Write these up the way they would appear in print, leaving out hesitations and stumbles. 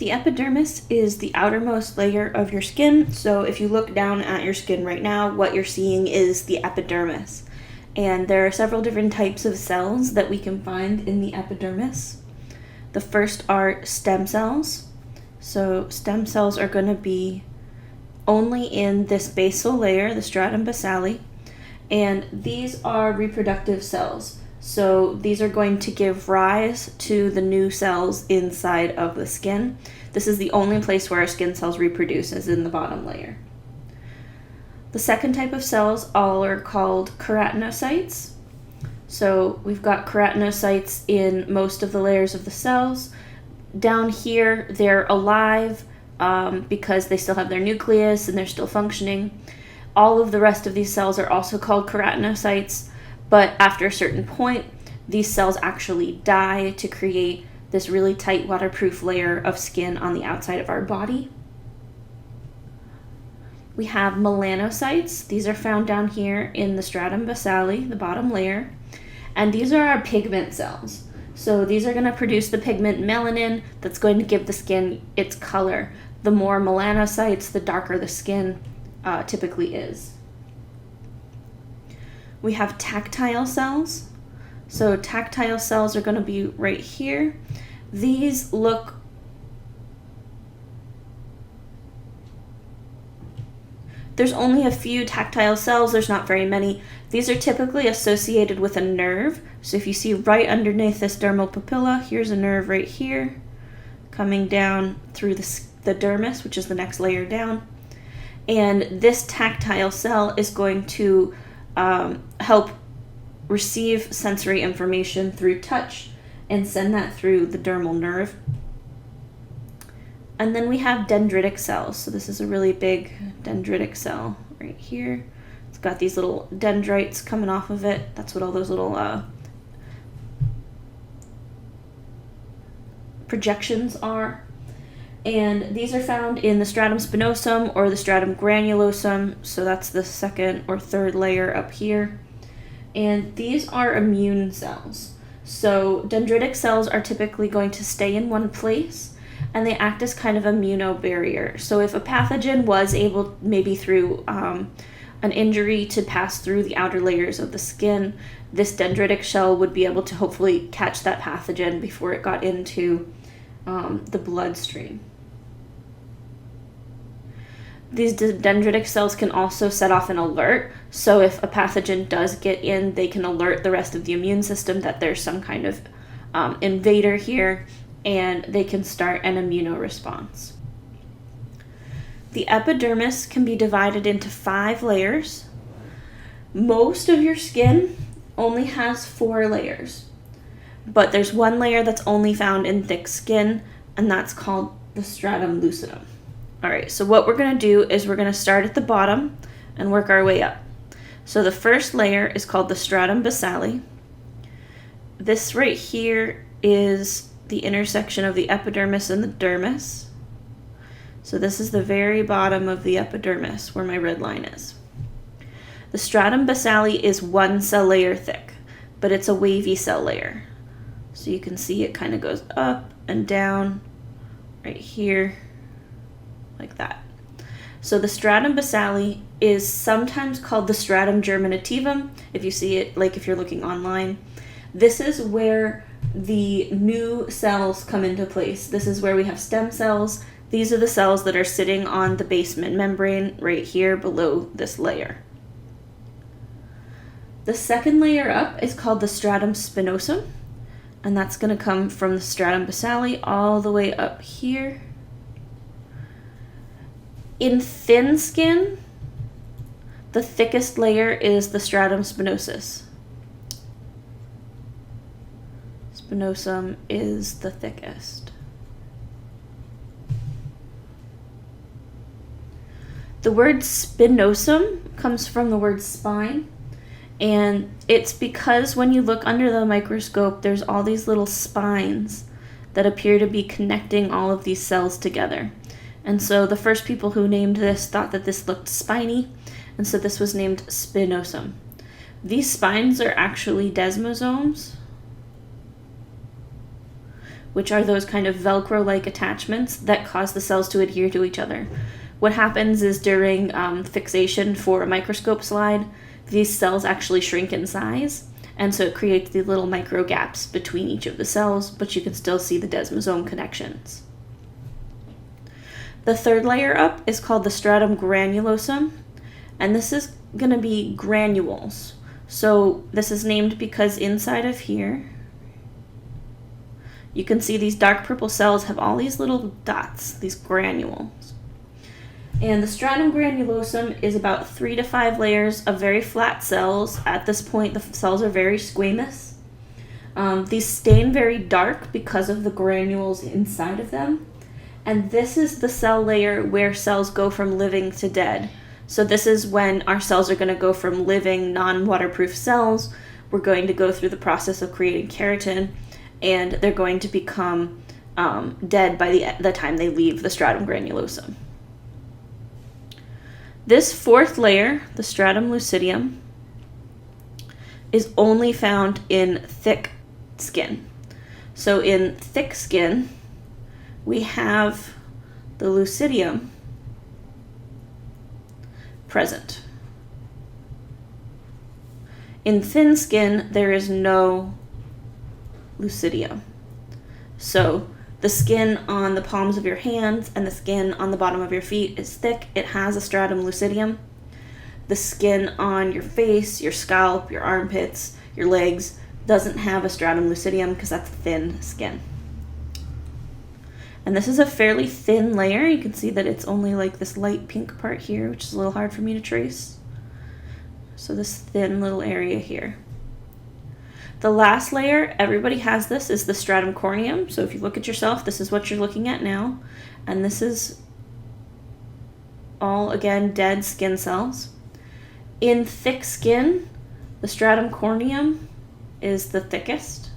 The epidermis is the outermost layer of your skin. So if you look down at your skin right now, what you're seeing is the epidermis. And there are several different types of cells that we can find in the epidermis. The first are stem cells. So stem cells are going to be only in this basal layer, the stratum basale, and these are reproductive cells. So these are going to give rise to the new cells inside of the skin. This is the only place where our skin cells reproduce, is in the bottom layer. The second type of cells all are called keratinocytes. So we've got keratinocytes in most of the layers of the cells. Down here, they're alive because they still have their nucleus and they're still functioning. All of the rest of these cells are also called keratinocytes, but after a certain point, these cells actually die to create this really tight waterproof layer of skin on the outside of our body. We have melanocytes. These are found down here in the stratum basale, the bottom layer, and these are our pigment cells. So these are going to produce the pigment melanin that's going to give the skin its color. The more melanocytes, the darker the skin typically is. We have tactile cells. So tactile cells are going to be right here. These look There's only a few tactile cells, there's not very many. These are typically associated with a nerve. So if you see right underneath this dermal papilla, here's a nerve right here, coming down through the dermis, which is the next layer down. And this tactile cell is going to help receive sensory information through touch and send that through the dermal nerve. And then we have dendritic cells. So this is a really big dendritic cell right here. It's got these little dendrites coming off of it. That's what all those little projections are. And these are found in the stratum spinosum or the stratum granulosum. So that's the second or third layer up here. And these are immune cells. So dendritic cells are typically going to stay in one place, and they act as kind of immunobarrier. So if a pathogen was able, maybe through an injury, to pass through the outer layers of the skin, this dendritic cell would be able to hopefully catch that pathogen before it got into the bloodstream. These dendritic cells can also set off an alert. So if a pathogen does get in, they can alert the rest of the immune system that there's some kind of invader here, and they can start an immunoresponse. The epidermis can be divided into 5 layers. Most of your skin only has 4 layers, but there's one layer that's only found in thick skin, and that's called the stratum lucidum. All right, so what we're going to do is we're going to start at the bottom and work our way up. So the first layer is called the stratum basale. This right here is the intersection of the epidermis and the dermis. So this is the very bottom of the epidermis where my red line is. The stratum basale is 1 cell layer thick, but it's a wavy cell layer. So you can see it kind of goes up and down right here, like that. So the stratum basale is sometimes called the stratum germinativum, if you see it, like if you're looking online. This is where the new cells come into place. This is where we have stem cells. These are the cells that are sitting on the basement membrane right here below this layer. The second layer up is called the stratum spinosum, and that's going to come from the stratum basale all the way up here. In thin skin, the thickest layer is the stratum spinosus. Spinosum is the thickest. The word spinosum comes from the word spine, and it's because when you look under the microscope, there's all these little spines that appear to be connecting all of these cells together. And so the first people who named this thought that this looked spiny, and so this was named spinosum. These spines are actually desmosomes, which are those kind of Velcro-like attachments that cause the cells to adhere to each other. What happens is during fixation for a microscope slide, these cells actually shrink in size, and so it creates these little micro gaps between each of the cells, but you can still see the desmosome connections. The third layer up is called the stratum granulosum, and this is going to be granules. So this is named because inside of here, you can see these dark purple cells have all these little dots, these granules. And the stratum granulosum is about 3 to 5 layers of very flat cells. At this point, the cells are very squamous. These stain very dark because of the granules inside of them. And this is the cell layer where cells go from living to dead. So this is when our cells are going to go from living, non-waterproof cells. We're going to go through the process of creating keratin, and they're going to become dead by the time they leave the stratum granulosum. This fourth layer, the stratum lucidium, is only found in thick skin. So in thick skin, we have the lucidium present. In thin skin, there is no lucidium. So the skin on the palms of your hands and the skin on the bottom of your feet is thick. It has a stratum lucidium. The skin on your face, your scalp, your armpits, your legs doesn't have a stratum lucidium because that's thin skin. And this is a fairly thin layer. You can see that it's only like this light pink part here, which is a little hard for me to trace. So this thin little area here. The last layer, everybody has this, is the stratum corneum. So if you look at yourself, this is what you're looking at now. And this is all, again, dead skin cells. In thick skin, the stratum corneum is the thickest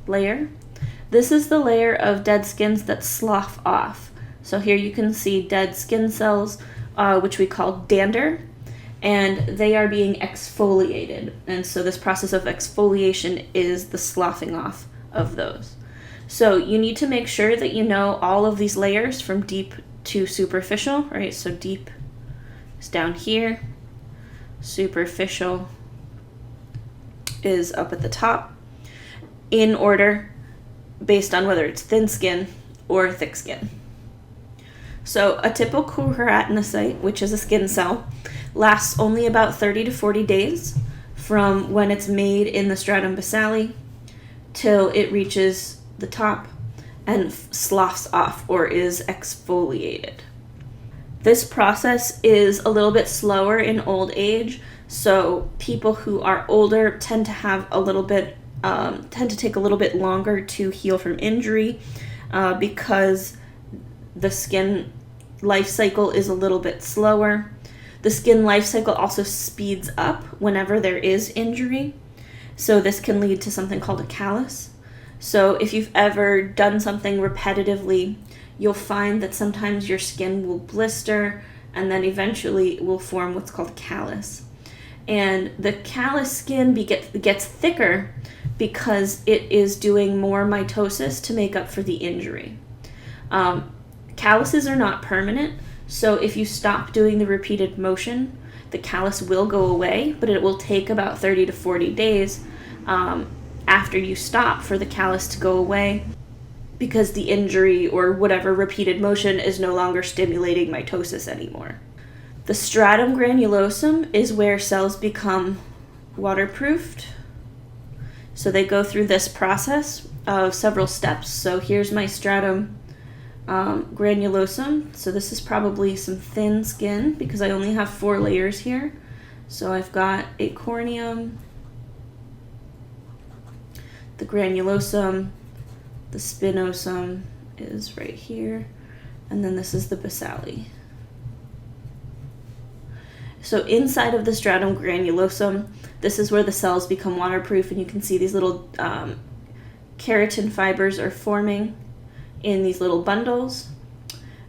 layer. This is the layer of dead skins that slough off. So here you can see dead skin cells, which we call dander, and they are being exfoliated. And so this process of exfoliation is the sloughing off of those. So you need to make sure that you know all of these layers from deep to superficial, right? So deep is down here, superficial is up at the top, in order based on whether it's thin skin or thick skin. So a typical keratinocyte, which is a skin cell, lasts only about 30 to 40 days from when it's made in the stratum basale till it reaches the top and sloughs off or is exfoliated. This process is a little bit slower in old age, so people who are older tend to have a little bit tend to take a little bit longer to heal from injury because the skin life cycle is a little bit slower. The skin life cycle also speeds up whenever there is injury. So this can lead to something called a callus. So if you've ever done something repetitively, you'll find that sometimes your skin will blister and then eventually will form what's called callus. And the callus skin gets thicker because it is doing more mitosis to make up for the injury. Calluses are not permanent, so if you stop doing the repeated motion, the callus will go away, but it will take about 30 to 40 days after you stop for the callus to go away because the injury or whatever repeated motion is no longer stimulating mitosis anymore. The stratum granulosum is where cells become waterproofed. So they go through this process of several steps. So here's my stratum granulosum. So this is probably some thin skin because I only have 4 layers here. So I've got a corneum, the granulosum, the spinosum is right here, and then this is the basale. So inside of the stratum granulosum, this is where the cells become waterproof, and you can see these little keratin fibers are forming in these little bundles.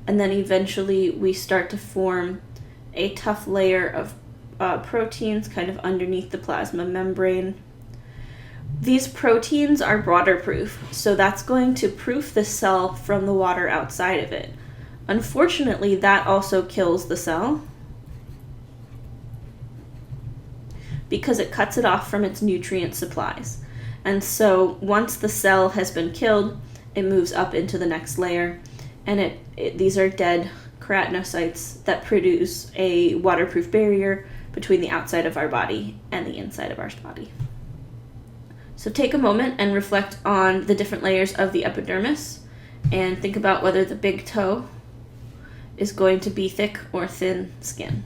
And then eventually we start to form a tough layer of proteins kind of underneath the plasma membrane. These proteins are waterproof, so that's going to proof the cell from the water outside of it. Unfortunately, that also kills the cell because it cuts it off from its nutrient supplies. And so once the cell has been killed, it moves up into the next layer, and these are dead keratinocytes that produce a waterproof barrier between the outside of our body and the inside of our body. So take a moment and reflect on the different layers of the epidermis and think about whether the big toe is going to be thick or thin skin.